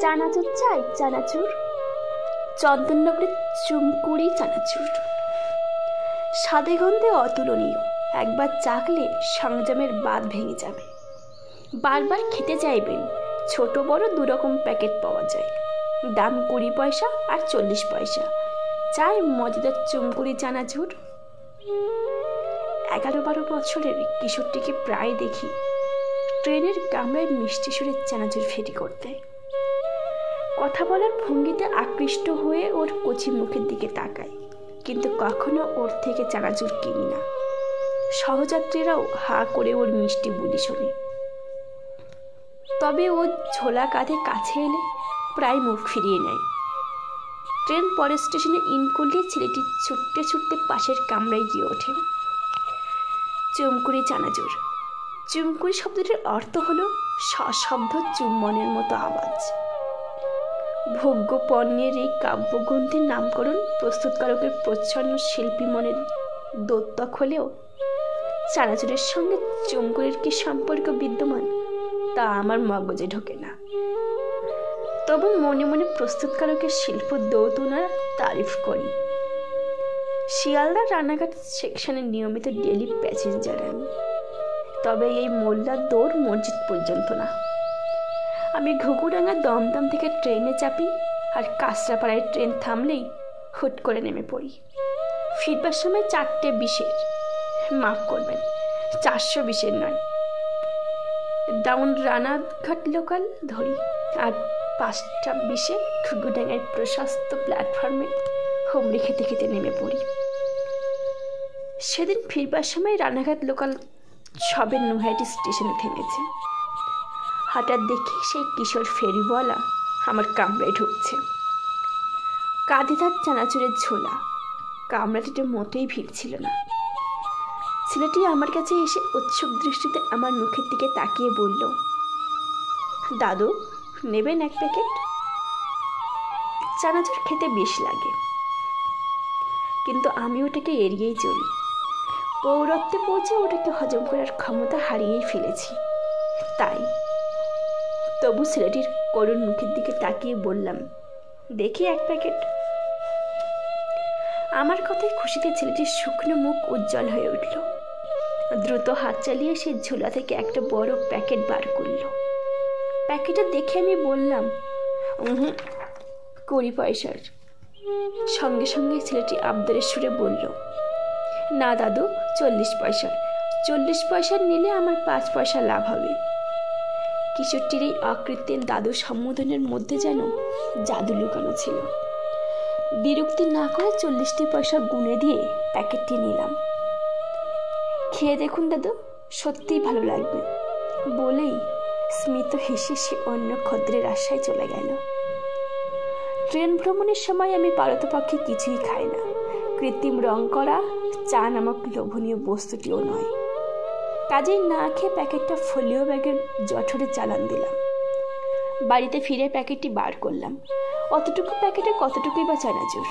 চানাচুর চাই, চানাচুর। চন্দননগরের চুমকুড়ি চানাচুর স্বাদে গন্ধে অতুলনীয়। একবার চাখলে সংযমের বাঁধ ভেঙে যাবে। বারবার খেতে চাইবেন। ছোট বড় দুরকম প্যাকেট পাওয়া যায়। দাম 20 পয়সা আর 40 পয়সা। চাই মজাদার চুমকুড়ি চানাচুর। 11-12 বছরের কিশোরটিকে প্রায় দেখি ট্রেনের কামরায় মিষ্টি সুরে চানাচুর ফেটি করতে। কথা বলার ভঙ্গিতে আকৃষ্ট হয়ে ওর কচি মুখের দিকে তাকাই, কিন্তু কখনো ওর থেকে চানাচুর কিনি না। সহযাত্রীরাও হা করে ওর মিষ্টি বুলি শোনে। তবে ও ঝোলা কাঁধে কাছে এলে প্রায় মুখ ফিরিয়ে নেয়। ট্রেন পরের স্টেশনে ইন করলে ছেলেটি ছুটতে ছুটতে পাশের কামরায় গিয়ে ওঠে। চুমকুড়ি চানাচুর। চুমকুড়ি শব্দটির অর্থ হলো সশব্দ চুম্বনের মতো আওয়াজ। ভোগ্য পণ্যের এই কাব্যগ্রন্থের নামকরণ প্রস্তুতকারকের প্রচ্ছন্ন শিল্পী মনের দোত্তক হলেও চানাচুরের সঙ্গে চুমকুড়ির কি সম্পর্ক বিদ্যমান তা আমার মগজে ঢোকে না। তবু মনে মনে প্রস্তুতকারকের শিল্প দৌতুনার তারিফ করি। শিয়ালদা রানাঘাট সেকশনে নিয়মিত ডেলি প্যাসেঞ্জার আমি। তবে এই মোল্লার দৌড় মসজিদ পর্যন্ত না। আমি ঘুঘুডাঙ্গা দমদম থেকে ট্রেনে চাপি, আর কাঁচরাপাড়ায় ট্রেন থামলেই হুট করে নেমে পড়ি। ফিরবার সময় 4:20-এর, মাফ করবেন 420-এর নয়, ডাউন রানাঘাট লোকাল ধরি। আর 5:20-এ ঘুঘুডাঙ্গায় প্রশস্ত প্ল্যাটফর্মে হুমড়ি খেতে খেতে নেমে পড়ি। সেদিন ফিরবার সময় রানাঘাট লোকাল সবে নৈহাটি স্টেশনে থেমেছে। হঠাৎ দেখি সেই কিশোর ফেরিওয়ালা আমার কামরায় ঢুকছে। কাঁধে তার চানাচুরের ঝোলা। কামরাটিতে মোটেই ভিড় ছিল না। ছেলেটি আমার কাছে এসে উৎসুক দৃষ্টিতে আমার মুখের দিকে তাকিয়ে বলল, দাদু নেবেন 1 প্যাকেট? চানাচুর খেতে বেশ লাগে, কিন্তু আমি ওটাকে এড়িয়েই চলি। পৌরত্বে পৌঁছে ওটাকে হজম করার ক্ষমতা হারিয়েই ফেলেছি। তাই তবু ছেলেটির করুণ মুখের দিকে তাকিয়ে বললাম, দেখি 1 প্যাকেট। আমার কথায় খুশিতে ছেলেটির শুকনো মুখ উজ্জ্বল হয়ে উঠল। দ্রুত হাত চালিয়ে সে ঝোলা থেকে একটা বড় প্যাকেট বার করল। প্যাকেটটা দেখে আমি বললাম, 20 পয়সার। সঙ্গে সঙ্গে ছেলেটি আবদারের সুরে বলল, না দাদু 40 পয়সা। 40 পয়সার নিলে আমার 5 পয়সা লাভ হবে। কিশোরটির এই অকৃত্রিম দাদু সম্বোধনের মধ্যে যেন জাদু লুকানো ছিল। বিরক্তি না করে 40টি পয়সা গুনে দিয়ে প্যাকেটটি নিলাম। খেয়ে দেখুন দাদু, সত্যিই ভালো লাগবে বলেই স্মিত হেসে সে অন্য খদ্রের আশায় চলে গেল। ট্রেন ভ্রমণের সময় আমি পারতপক্ষে কিছুই খাই না। কৃত্রিম রং করা চা নামক লোভনীয় বস্তুটিও নয়। কাজেই না খেয়ে প্যাকেটটা ফোলিও ব্যাগের জঠরে চালান দিলাম। বাড়িতে ফিরে প্যাকেটটি বার করলাম। অতটুকু প্যাকেটে কতটুকুই বা চানাচুর।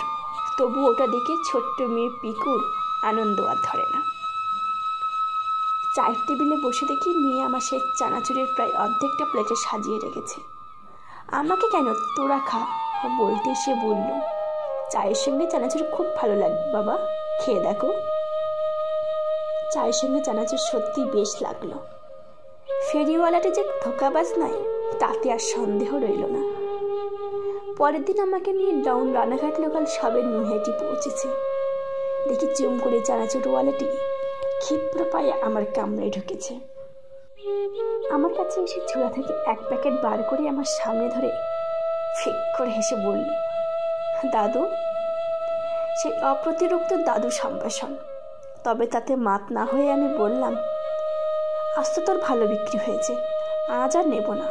তবু ওটা দেখে ছোট্ট মেয়ে পিকুর আনন্দ আর ধরে না। চায়ের টেবিলে বসে দেখি মেয়ে আমার সেই চানাচুরের প্রায় অর্ধেকটা প্লেটে সাজিয়ে রেখেছে। আমাকে কেন, তোরা খা বলতে সে বলল, চায়ের সঙ্গে চানাচুর খুব ভালো লাগবে বাবা, খেয়ে দেখো। চায়ের সঙ্গে চানাচুর সত্যি বেশ লাগলো। ফেরিওয়ালাটি যে ধোকাবাজ নয় তাতে আর সন্দেহ রইল না। পরের দিন আমাকে নিয়ে ডাউন রানাঘাট লোকাল সবে নৈহাটি পৌঁছেছে। দেখি চুমকুড়ি চানাচুরওয়ালাটি ক্ষিপ্র পায়ে আমার কামরায় ঢুকেছে। আমার কাছে এসে ঝোলা থেকে 1 প্যাকেট বার করে আমার সামনে ধরে ফিক করে হেসে বলল, দাদু। সেই অপ্রতিরোক্ত দাদু সম্ভাষণ। তবে তাতে মাত না হয়ে আমি বললাম, আজ তো তোর ভালো বিক্রি হয়েছে, আজ আর নেব না।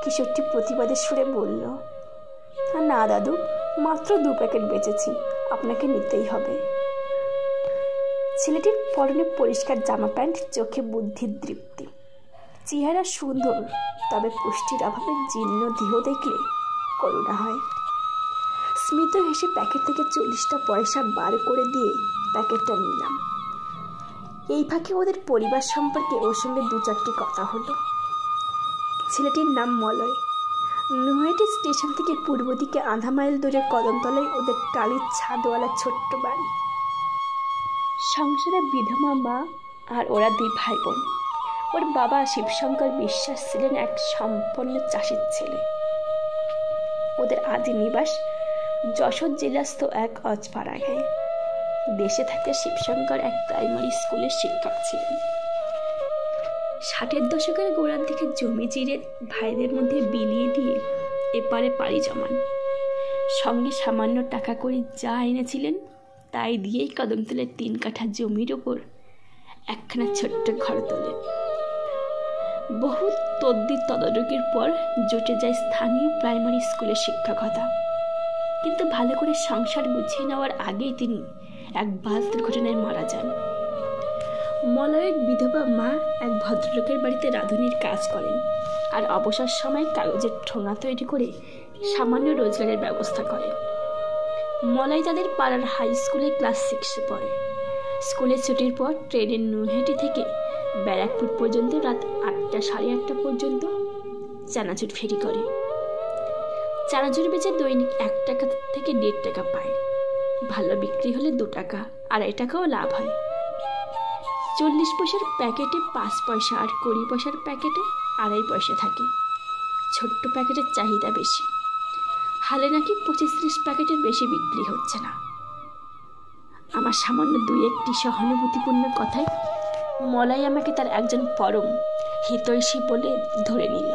কিশোরটি প্রতিবাদের সুরে বলল, না দাদু, মাত্র 2 প্যাকেট বেচেছি, আপনাকে নিতেই হবে। ছেলেটির পরনে পরিষ্কার জামা প্যান্ট, চোখে বুদ্ধির দৃপ্তি। চেহারা সুন্দর, তবে পুষ্টির অভাবে জীর্ণ দেহ দেখলে করুণা হয়। স্মিত হেসে প্যাকেট থেকে 40টা পয়সা বার করে দিয়ে প্যাকেটটা নিলাম। এই ফাঁকে ওদের পরিবার সম্পর্কে ওর সঙ্গে 2-4টি কথা হলো। ছেলেটির নাম মলয়, নৈহাটি স্টেশন থেকে পূর্ব দিকে আধা মাইল দূরে কদমতলায় ওদের টালির ছাদওয়ালা ছোট্ট বাড়ি। সংসারে বিধবা মা আর ওরা 2 ভাই বোন। ওর বাবা শিবশঙ্কর বিশ্বাস ছিলেন এক সম্পন্ন চাষির ছেলে। ওদের আদি নিবাস যশোর জেলাস্থ এক অজপাড়া গায়ে। দেশে থাকতে শিবশঙ্কর এক প্রাইমারি স্কুলের শিক্ষক ছিলেন। 60-এর দশকের গোড়ার দিকে জমি চিরে ভাইদের মধ্যে বিলিয়ে দিয়ে এপারে পাড়ি জমান। সঙ্গে সামান্য টাকা করে যা এনেছিলেন তাই দিয়েই কদমতলার 3 কাঠা জমির ওপর একখানা ছোট্ট ঘর তোলেন। বহু তদ্বির তদারকির পর জুটে যায় স্থানীয় প্রাইমারি স্কুলের শিক্ষকতা। কিন্তু ভালো করে সংসার গুছিয়ে নেওয়ার আগেই তিনি এক বাস দুর্ঘটনায় মারা যান। মলয়ের বিধবা মা এক ভদ্রলোকের বাড়িতে রাঁধুনির কাজ করেন আর অবসর সময় কাগজের ঠোঙা তৈরি করে সামান্য রোজগারের ব্যবস্থা করেন। মলয় তাদের পাড়ার হাই স্কুলে ক্লাস 6-এ পড়ে। স্কুলের ছুটির পর ট্রেনের নৈহাটি থেকে ব্যারাকপুর পর্যন্ত রাত 8টা সাড়ে 8টা পর্যন্ত চানাচুর ফেরি করে। চানাচুর বেচে দৈনিক 1 টাকা থেকে 1.5 টাকা পায়। ভালো বিক্রি হলে 2 টাকা, 2.5 টাকাও লাভ হয়। 40 পয়সার প্যাকেটে 5 পয়সা আর 20 পয়সার প্যাকেটে 2.5 পয়সা থাকে। ছোট্ট প্যাকেটের চাহিদা বেশি। হালে নাকি 25-30 প্যাকেটের বেশি বিক্রি হচ্ছে না। আমার সামান্য 2-1টি সহানুভূতিপূর্ণ কথায় মলাই আমাকে তার একজন পরম হিতৈষী বলে ধরে নিল।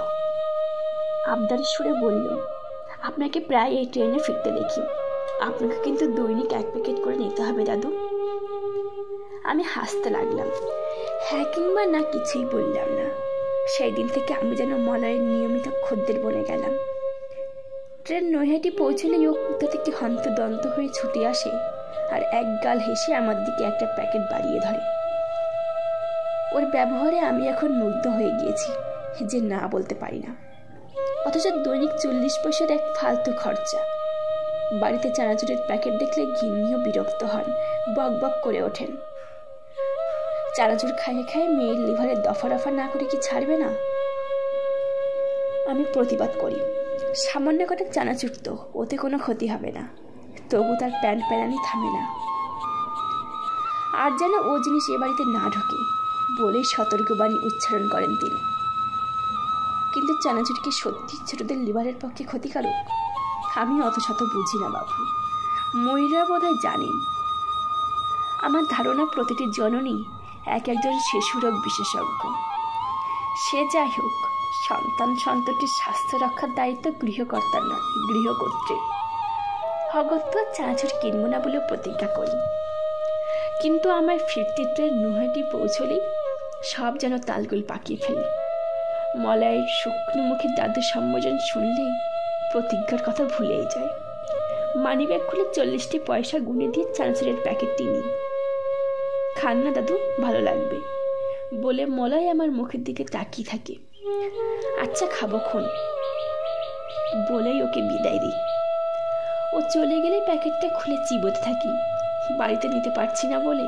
আবদার সুরে বলল, আপনাকে প্রায় এই ট্রেনে ফিরতে দেখি, আপনাকে কিন্তু দৈনিক 1 প্যাকেট করে নিতে হবে দাদু। আমি হাসতে লাগলাম। হ্যাঁ কিংবা না কিছুই বললাম না। সেই দিন থেকে আমি যেন মলয়ের নিয়মিত খদ্দের বনে গেলাম। ট্রেন নৈহাটি পৌঁছলেই ও কোথা থেকে হন্তদন্ত হয়ে ছুটে আসে আর এক গাল হেসে আমার দিকে একটা প্যাকেট বাড়িয়ে ধরে। ওর ব্যবহারে আমি এখন মুগ্ধ হয়ে গিয়েছি যে না বলতে পারি না। অথচ দৈনিক 40 পয়সার এক ফালতু খরচা। বাড়িতে চানাচুরের প্যাকেট দেখলে গিন্নিও বিরক্ত হন, বক বক করে ওঠেন। চানাচুর খাইয়ে খাইয়ে মেয়ের লিভারে দফা রফা না করে কি ছাড়বে না? আমি প্রতিবাদ করি, সামান্য কটা চানাচুর তো, ওতে কোনো ক্ষতি হবে না। তবু তার প্যানপ্যানানি থামে না। আর যেন ও জিনিস এ বাড়িতে না ঢোকে বলেই সতর্কবাণী উচ্চারণ করেন তিনি। কিন্তু চানাচুর কি সত্যি ছোটদের লিভারের পক্ষে ক্ষতিকারক? আমি অত শত বুঝি না বাবু, ময়ূরা বোধহয় জানেন। আমার ধারণা প্রতিটি জননী একজন শিশুরোগ বিশেষজ্ঞ। সে যাই হোক, সন্ততির স্বাস্থ্য রক্ষার দায়িত্ব গৃহকর্তার নয়, গৃহকর্ত্রীর। অগত্য চানাচুর কিনব না বলে প্রতিজ্ঞা করি। কিন্তু আমার ফিরতি ট্রেন নৈহাটি পৌঁছলেই সব যেন তালগোল পাকিয়ে ফেলি। মলয়ের শুকনো মুখের দাদুর সম্বোধন শুনলেই প্রতিজ্ঞার কথা ভুলেই যায়। মানিব্যাগ খুলে 40টি পয়সা গুনে দিয়ে চানাচুরের প্যাকেটটি নিই। খান না দাদু, ভালো লাগবে বলে মলয় আমার মুখের দিকে তাকিয়ে থাকে। আচ্ছা খাবো খন বলেই ওকে বিদায় দিই। ও চলে গেলে প্যাকেটটা খুলে চিবোতে থাকি। বাড়িতে নিতে পারছি না বলে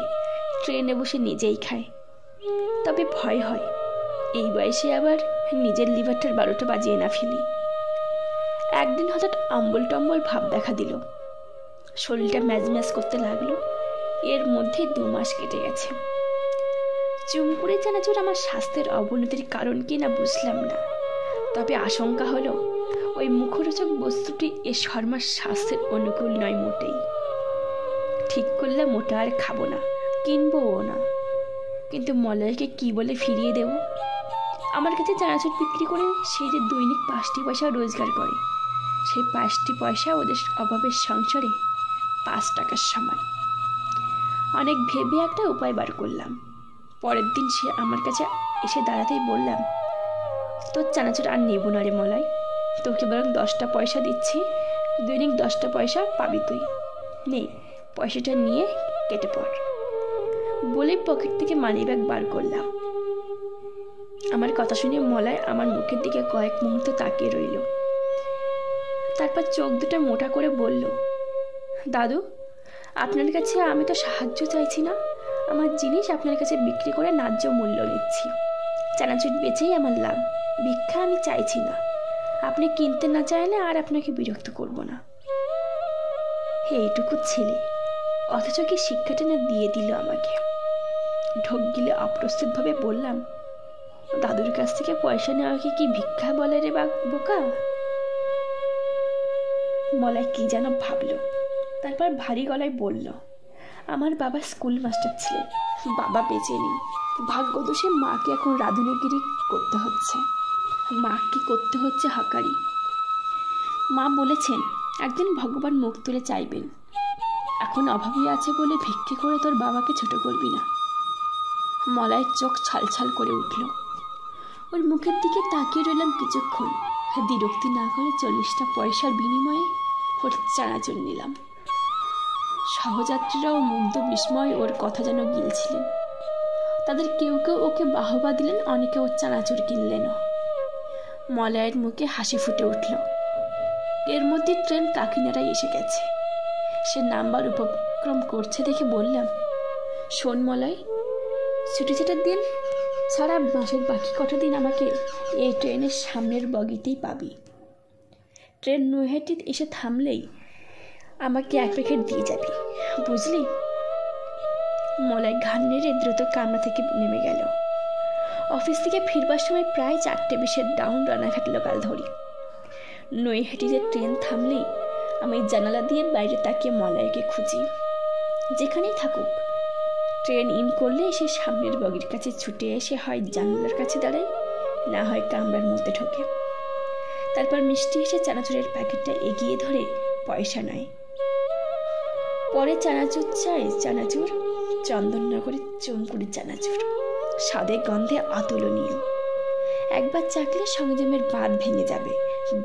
ট্রেনে বসে নিজেই খায়। তবে ভয় হয় এই বয়সে আবার নিজের লিভারটার 12টা বাজিয়ে না ফেলি। একদিন হঠাৎ অম্বল টম্বল ভাব দেখা দিল, শরীরটা ম্যাজ ম্যাজ করতে লাগলো। এর মধ্যে 2 মাস কেটে গেছে। চুমকুড়ে চানাচুর আমার স্বাস্থ্যের অবনতির কারণ কি না বুঝলাম না। তবে আশঙ্কা হলো ওই মুখরোচক বস্তুটি এ শর্মার স্বাস্থ্যের অনুকূল নয় মোটেই। ঠিক করলে মোটা আর খাবো না, কিনবও না। কিন্তু মলয়কে কি বলে ফিরিয়ে দেব? আমার কাছে চানাচুর বিক্রি করে সেই যে দৈনিক 5টি পয়সা রোজগার করে, সেই 5টি পয়সা ওদের অভাবের সংসারে 5 টাকার সমান। অনেক ভেবে একটা উপায় বার করলাম। পরের দিন সে আমার কাছে এসে দাঁড়াতেই বললাম, তোর চানাচুর আর নেব না রে মলয়, তোকে বরং 10টা পয়সা দিচ্ছি, দৈনিক 10টা পয়সা পাবি তুই। নে, পয়সাটা নিয়ে কেটে পড় বলে পকেট থেকে মানিব্যাগ বার করলাম। আমার কথা শুনে মলয় আমার মুখের দিকে কয়েক মুহূর্ত তাকিয়ে রইল। তারপর চোখ দুটো মোটা করে বলল, দাদু, আপনার কাছে আমি তো সাহায্য চাইছি না, আমার জিনিস আপনার কাছে বিক্রি করে ন্যায্য মূল্য নিচ্ছি। চানাচুর বেচেই আমার লাভ, ভিক্ষা আমি চাইছি না। আপনি কিনতে না চাইলে আর আপনাকে বিরক্ত করব না। এইটুকু ছেলে, অথচ কি শিক্ষাটা না দিয়ে দিল আমাকে। ঢোক গিলে অপ্রস্তুতভাবে বললাম, দাদুর কাছ থেকে পয়সা নেওয়াকে কি ভিক্ষা বলে রে বোকা? মলয় কি যেন ভাবলো, তারপর ভারী গলায় বলল, আমার বাবা স্কুল মাস্টার ছিলেন, বাবা বেঁচে নেই। ভাগ্যদোষে মাকে এখন রাঁধুনিগিরি করতে হচ্ছে, মাকে করতে হচ্ছে হাকারি। মা বলেছেন একদিন ভগবান মুখ তুলে চাইবেন, এখন অভাবী আছে বলে ভিক্ষে করে তোর বাবাকে ছোট করবি না। মলয়ের চোখ ছলছল করে উঠল। ওর মুখের দিকে তাকিয়ে রইলাম কিছুক্ষণ। বিরক্তি না করে 40টা পয়সার বিনিময়ে ওর চানাচুর নিলাম। সহযাত্রীরাও মুগ্ধ বিস্ময় ওর কথা যেন গিলছিলেন। তাদের কেউ কেউ ওকে বাহবা দিলেন, অনেকে ওর চানাচুর কিনলেন। মলয়ের মুখে হাসি ফুটে উঠল। এর মধ্যে ট্রেন কাকিনাড়ায় এসে গেছে। সে নাম্বার উপক্রম করছে দেখে বললাম, শোন মলয়, ছুটি ছাটার দিন ছাড়া মাসের বাকি কটা দিন আমাকে এই ট্রেনের সামনের বগিতেই পাবি। ট্রেন নৈহাটি এসে থামলেই আমাকে এক প্যাকেট দিয়ে যাবি, বুঝলি? মলয় ঘাড় নেড়ে দ্রুত কামরা থেকে নেমে গেল। অফিস থেকে ফিরবার সময় প্রায় 4:20 ডাউন রানাঘাট লোকাল ধরি। নৈহাটিতে ট্রেন থামলেই আমি জানালা দিয়ে বাইরে তাকিয়ে মলয়কে খুঁজি। যেখানেই থাকুক, ট্রেন ইন করলে সে সামনের বগির কাছে ছুটে এসে হয় জানলার কাছে দাঁড়ায়, না হয় কামরার মধ্যে ঢোকে। তারপর মিষ্টি এসে চানাচুরের প্যাকেটটা এগিয়ে ধরে পয়সা নেয়। পরে চানাচুর চাই, চানাচুর চন্দননগরের চমকুড়ি চানাচুর, স্বাদে গন্ধে অতুলনীয়। একবার চাকলে সংযমের বাঁধ ভেঙে যাবে,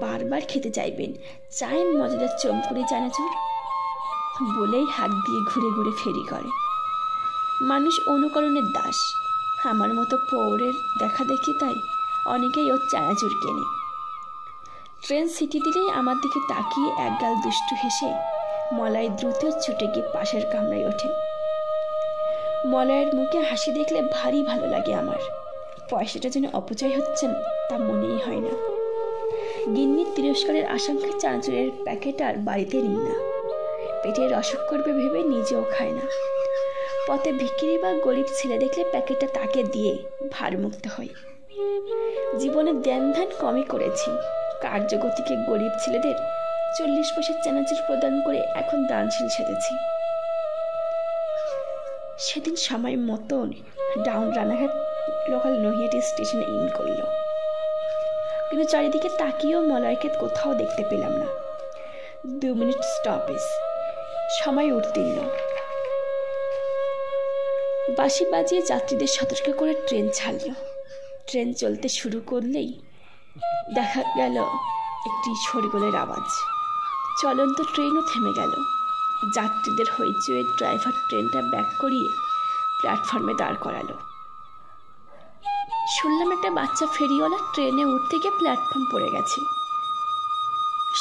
বারবার খেতে চাইবেন। চায়ের মজাদার চমকুড়ি চানাচুর বলেই হাত দিয়ে ঘুরে ঘুরে ফেরি করে। মানুষ অনুকরণের দাস, আমার মতো পৌরের দেখা দেখি, তাই অনেকেই ওর চানাচুর কেনে। ট্রেন সিটি দিলেই আমার দিকে তাকিয়ে একগাল দুষ্টু হেসে মলয় দ্রুত ছুটে গিয়ে পাশের কামরায় ওঠে। মলয়ের মুখে হাসি দেখলে ভারী ভালো লাগে আমার। পয়সাটা যেন অপচয় হচ্ছে তা মনেই হয় না। গিন্নির তিরস্কারের আশঙ্কায় চানাচুরের প্যাকেট আর বাড়িতে নিই না। পেটের অসুখ করবে ভেবে নিজেও খায় না। পথে ভিখিরি বা গরিব ছেলে দেখলে প্যাকেটটা তাকে দিয়ে ভারমুক্ত হয়। জীবনে ধ্যান ধ্যান কমই করেছি। কার্যগতিকে গরিব ছেলেদের 40 পয়সার চানাচুর প্রদান করে এখন দানশীল সেজেছি। সেদিন সময় মতন ডাউন রানাঘাট লোকাল নৈহাটি স্টেশনে ইন করল, কিন্তু চারিদিকে তাকিয়েও মলয়কে কোথাও দেখতে পেলাম না। 2 মিনিট স্টপেজ, সময় উঠতিল। বাঁশি বাজিয়ে যাত্রীদের সতর্ক করে ট্রেন ছাড়ল। ট্রেন চলতে শুরু করলেই দেখা গেল একটি শোরগোলের আওয়াজ। চলন্ত ট্রেনও থেমে গেল। যাত্রীদের হইচয়ে ড্রাইভার ট্রেনটা ব্যাক করিয়ে প্ল্যাটফর্মে দাঁড় করালো। শুনলাম একটা বাচ্চা ফেরিওয়ালা ট্রেনে উঠতে গিয়ে প্ল্যাটফর্ম পড়ে গেছে।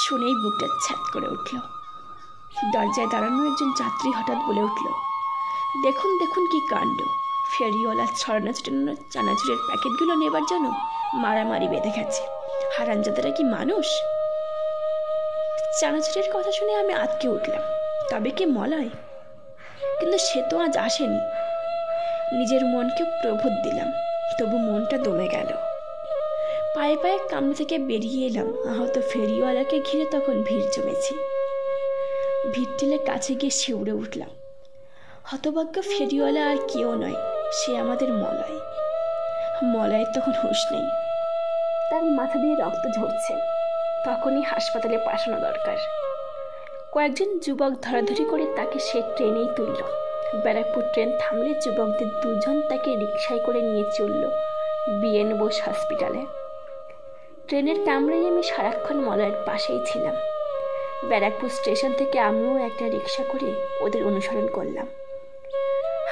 শুনেই বুকটা ছ্যাত করে উঠল। দরজায় দাঁড়ানো একজন যাত্রী হঠাৎ বলে উঠল, দেখুন দেখুন কি কাণ্ড! ফেরিওয়ালা ছড়ানো ছিটানো চানাচুরের প্যাকেটগুলো নেবার জন্য মারামারি বেঁধে গেছে। হারামজাদারা কি মানুষ? চানাচুরের কথা শুনে আমি আটকে উঠলাম। তবে কি মলয়? কিন্তু সে তো আজ আসেনি। নিজের মনকে প্রবোধ দিলাম, তবু মনটা দমে গেল। পায়ে পায়ে কামরা থেকে বেরিয়ে এলাম। আহত ফেরিওয়ালাকে ঘিরে তখন ভিড় জমেছে। ভিড় ঠেলে কাছে গিয়ে শিউরে উঠলাম। হতভাগ্য ফেরিওয়ালা আর কেউ নয়, সে আমাদের মলয়। মলয়ের তখন হুঁশ নেই, তার মাথা দিয়ে রক্ত ঝরছে। তখনই হাসপাতালে পাঠানো দরকার। কয়েকজন যুবক ধরাধরি করে তাকে সে ট্রেনেই তুলল। ব্যারাকপুর ট্রেন থামলে যুবকদের 2 জন তাকে রিকশায় করে নিয়ে চলল বিএন বোস হসপিটালে। ট্রেনের কামরায় আমি সারাক্ষণ মলয়ের পাশেই ছিলাম। ব্যারাকপুর স্টেশন থেকে আমিও একটা রিকশা করে ওদের অনুসরণ করলাম।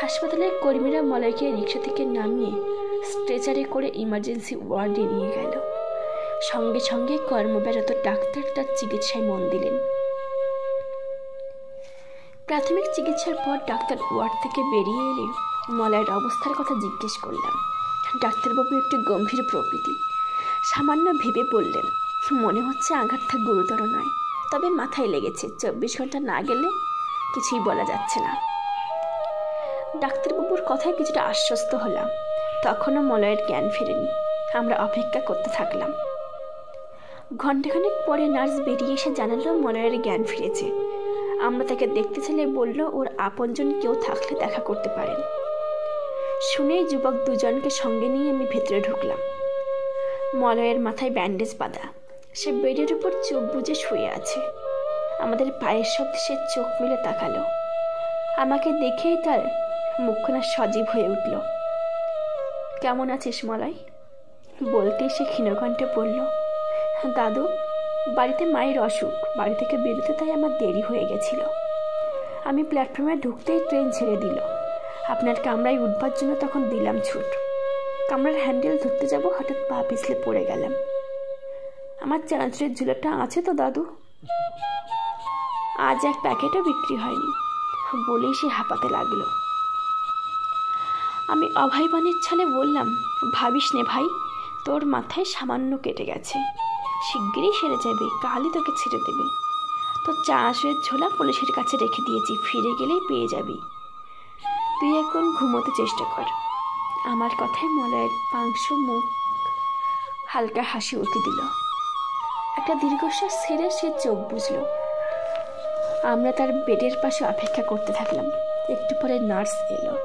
হাসপাতালের কর্মীরা মলয়কে রিকশা থেকে নামিয়ে স্ট্রেচারে করে ইমার্জেন্সি ওয়ার্ডে নিয়ে গেল। সঙ্গে সঙ্গে কর্মব্যরত ডাক্তার তার চিকিৎসায় মন দিলেন। প্রাথমিক চিকিৎসার পর ডাক্তার ওয়ার্ড থেকে বেরিয়ে এলে মলয়ের অবস্থার কথা জিজ্ঞেস করলাম। ডাক্তারবাবু একটু গম্ভীর প্রকৃতি, সামান্য ভেবে বললেন, মনে হচ্ছে আঘাতটা গুরুতর নয়, তবে মাথায় লেগেছে। 24 ঘন্টা না গেলে কিছুই বলা যাচ্ছে না। ডাক্তারবাবুর কথায় কিছুটা আশ্বস্ত হলাম। তখনও মলয়ের জ্ঞান ফেরেনি। আমরা অপেক্ষা করতে থাকলাম। ঘণ্টাখানেক পরে নার্স বেরিয়ে এসে জানালো মলয়ের জ্ঞান ফিরেছে। আমরা তাকে দেখতে চাইলে বলল ওর আপনজন কেউ থাকলে দেখা করতে পারেন। শুনেই যুবক দুজনকে সঙ্গে নিয়ে আমি ভেতরে ঢুকলাম। মলয়ের মাথায় ব্যান্ডেজ বাঁধা, সে বেডের উপর চোখ বুজে শুয়ে আছে। আমাদের পায়ের শব্দে সে চোখ মেলে তাকালো। আমাকে দেখেই তার মুখখানা সজীব হয়ে উঠল। কেমন আছিস মলয়? বলতেই সে ক্ষীণকণ্ঠে বলল, দাদু, বাড়িতে মায়ের অসুখ, বাড়ি থেকে বেরোতে তাই আমার দেরি হয়ে গেছিল। আমি প্ল্যাটফর্মে ঢুকতেই ট্রেন ছেড়ে দিল। আপনার কামরায় উঠবার জন্য তখন দিলাম ছুট। কামরার হ্যান্ডেল ধরতে যাব, হঠাৎ পা পিছলে পড়ে গেলাম। আমার চানাচুরের ঝুলাটা আছে তো দাদু? আজ এক প্যাকেটও বিক্রি হয়নি, বলেই সে হাঁপাতে লাগলো। আমি অভয়বাণীর ছলে বললাম, ভাবিস নে ভাই, তোর মাথায় সামান্য কেটে গেছে, শিগগিরই সেরে যাবে, কালই তোকে ছেড়ে দেবে। তোর চানাচুরের ঝোলা পুলিশের কাছে রেখে দিয়েছি, ফিরে গেলেই পেয়ে যাবি। তুই এখন ঘুমোতে চেষ্টা কর। আমার কথায় মলয়ের পাংশু মুখ হালকা হাসি উঠে দিল। একটা দীর্ঘশ্বাস ছেড়ে সে চোখ বুঝল। আমরা তার বেডের পাশে অপেক্ষা করতে থাকলাম। একটু পরে নার্স এলো।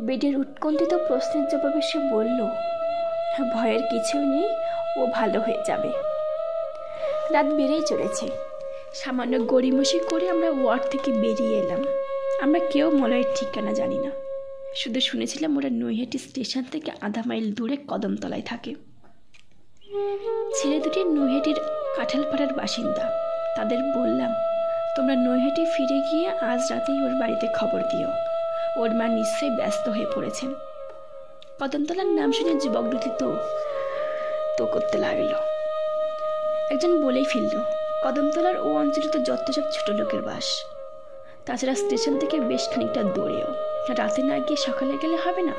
বেডের উৎকণ্ঠিত প্রশ্নের জবাবে সে বলল, ভয়ের কিছুই নেই, ও ভালো হয়ে যাবে। রাত বেড়েই চলেছে। সামান্য গড়িমসি করে আমরা ওয়ার্ড থেকে বেরিয়ে এলাম। আমরা কেউ মলয়ের ঠিকানা জানি না, শুধু শুনেছিলাম ওরা নৈহাটি স্টেশন থেকে আধা মাইল দূরে কদমতলায় থাকে। ছেলে দুটি নৈহাটির কাঁঠালপাড়ার বাসিন্দা। তাদের বললাম, তোমরা নৈহাটি ফিরে গিয়ে আজ রাতেই ওর বাড়িতে খবর দিও, ওর মা নিশ্চয়ই ব্যস্ত হয়ে পড়েছেন। কদমতলার নাম শুনে যুবক দুটি তো করতে লাগলো। একজন বলেই ফেলল, কদমতলার ও অঞ্চলে তো যত সব ছোট লোকের বাস, তাছাড়া স্টেশন থেকে বেশ খানিকটা দূরেও, রাতে না গিয়ে সকালে গেলে হবে না?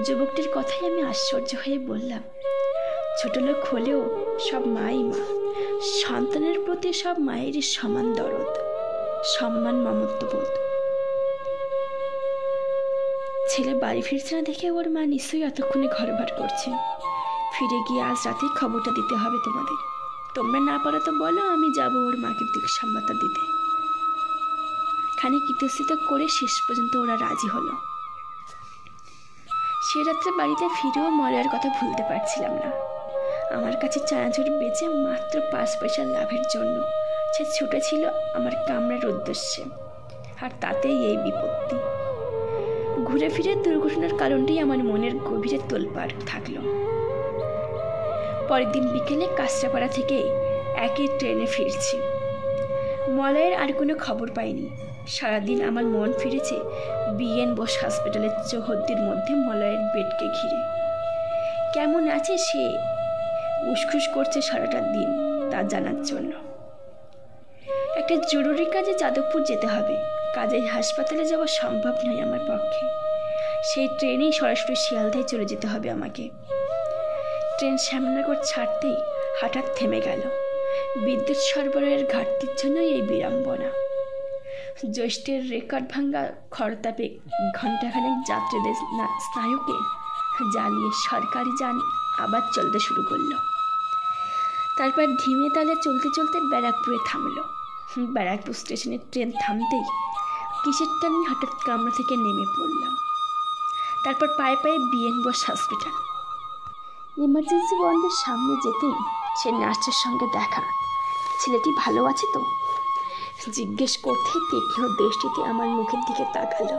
যুবকটির কথাই আমি আশ্চর্য হয়ে বললাম, ছোট লোক হলেও সব মাই মা, সন্তানের প্রতি সব মায়েরই সমান দরদ, সম্মান, মমত্ববোধ। ছেলে বাড়ি ফিরছে না দেখে ওর মা নিশ্চয়ই এতক্ষণে ঘর ভার করছে। ফিরে গিয়ে আজ রাতেই খবরটা দিতে হবে তোমাদের। তোমরা না পারো তো বলো, আমি যাব ওর মাকে দিক সংবাদটা দিতে। খানিক ইতস্তত করে শেষ পর্যন্ত ওরা রাজি হলো। সে রাত্রে বাড়িতে ফিরেও মলয়ের কথা ভুলতে পারছিলাম না। আমার কাছে চানাচুর বেচে মাত্র 5 পয়সা লাভের জন্য সে ছুটেছিল আমার কামরার উদ্দেশ্যে, আর তাতেই এই বিপত্তি। ঘুরে ফিরে দুর্ঘটনার কারণটাই আমার মনের গভীরে তোলপাড় থাকলো। পরের দিন বিকেলে কাঁচরাপাড়া থেকে একই ট্রেনে ফিরছি। মলয়ের আর কোনো খবর পাইনি। সারাদিন আমার মন ফিরেছে বিএন বোস হসপিটালের চৌহদ্দির মধ্যে মলয়ের বেডকে ঘিরে। কেমন আছে সে উসখুস করছে সারাটা দিন তা জানার জন্য। একটা জরুরি কাজে যাদবপুর যেতে হবে। কাজেই হাসপাতালে যাওয়া সম্ভব নয় আমার পক্ষে। সেই ট্রেনেই সরাসরি শিয়ালদায় চলে যেতে হবে আমাকে। ট্রেন শ্যামনগর ছাড়তেই হঠাৎ থেমে গেল। বিদ্যুৎ সরবরাহের ঘাটতির জন্যই এই বিড়ম্বনা। জ্যৈষ্ঠের রেকর্ড ভাঙ্গা খড়তাপে ঘণ্টাখানেক যাত্রীদের স্নায়ুকে জ্বালিয়ে সরকারি যান আবার চলতে শুরু করলো। তারপর ধিমে তালে চলতে চলতে ব্যারাকপুরে থামলো। ব্যারাকপুর স্টেশনে ট্রেন থামতেই কিসের টানে হঠাৎ কামরা থেকে নেমে পড়লাম। তারপর পায়ে পায়ে বিএন বোস হসপিটাল। ইমার্জেন্সি ওয়ার্ডের সামনে যেতেই সে নার্সের সঙ্গে দেখা। ছেলেটি ভালো আছে তো জিজ্ঞেস করতে তীক্ষ্ণ দৃষ্টিতে আমার মুখের দিকে তাকালো।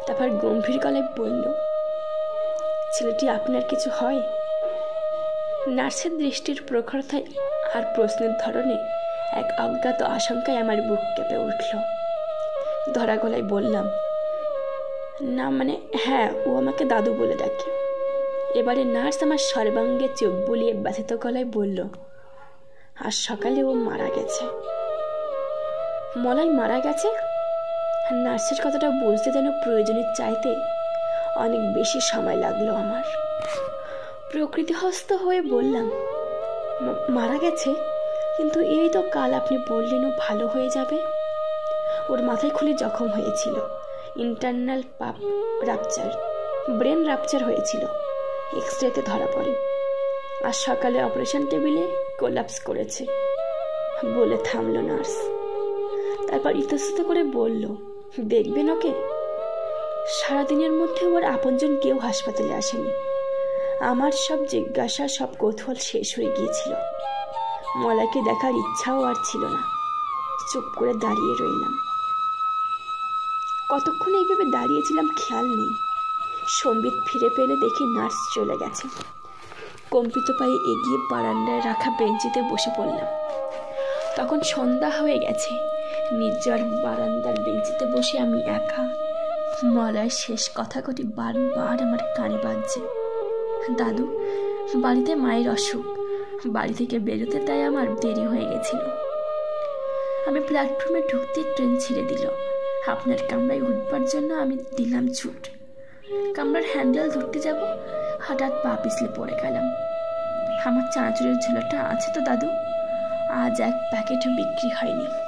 তারপর গম্ভীর গলায় বলল, ছেলেটি আপনার কিছু হয়? নার্সের দৃষ্টির প্রখরতায় আর প্রশ্নের ধরনে এক অজ্ঞাত আশঙ্কায় আমার বুক কেঁপে উঠল। ধরা গলায় বললাম, না মানে হ্যাঁ, ও আমাকে দাদু বলে ডাকে। এবারে নার্স আমার সর্বাঙ্গে চোখ বুলিয়ে ব্যথিত গলায় বলল, আজ সকালে ও মারা গেছে। মলয় মারা গেছে? নার্সের কথাটা বুঝতে যেন প্রয়োজনের চাইতে অনেক বেশি সময় লাগলো আমার। প্রকৃতিহস্ত হয়ে বললাম, মারা গেছে? কিন্তু এই তো কাল আপনি বললেন ও ভালো হয়ে যাবে। ওর মাথায় খুলে জখম হয়েছিল, ইন্টারনাল রাপচার, ব্রেন রাপচার হয়েছিল, এক্সরেতে ধরা পড়ে। আর সকালে অপারেশন টেবিলে কোলাপস করেছে বলে থামলো নার্স। তারপর ইতস্তত করে বলল, দেখবেন ওকে। সারাদিনের মধ্যে ওর আপনজন কেউ হাসপাতালে আসেনি। আমার সব জিজ্ঞাসা, সব কৌতূহল শেষ হয়ে গিয়েছিল। মলাকে দেখার ইচ্ছাও আর ছিল না। চুপ করে দাঁড়িয়ে রইলাম। কতক্ষণ এইভাবে দাঁড়িয়েছিলাম খেয়াল নেই। সম্বিত ফিরে পেলে দেখি নার্স চলে গেছে। কম্পিত পায়ে এগিয়ে বারান্দায় রাখা বেঞ্চিতে বসে পড়লাম। তখন সন্ধ্যা হয়ে গেছে। নির্জন বারান্দার বেঞ্চিতে বসে আমি একা। মলয়ের শেষ কথাগুলি বারবার আমার কানে বাজছে। দাদু, বাড়িতে মায়ের অসুখ, বাড়ি থেকে বেরোতে তাই আমার দেরি হয়ে গেছিল। আমি প্ল্যাটফর্মে ঢুকতে ট্রেন ছেড়ে দিল। আপনার কামরায় উঠবার জন্য আমি দিলাম ছুট। কামরার হ্যান্ডেল ধরতে যাব, হঠাৎ পা পিছলে পড়ে গেলাম। আমার চানাচুরের ঝোলাটা আছে তো দাদু? আজ এক প্যাকেটও বিক্রি হয়নি।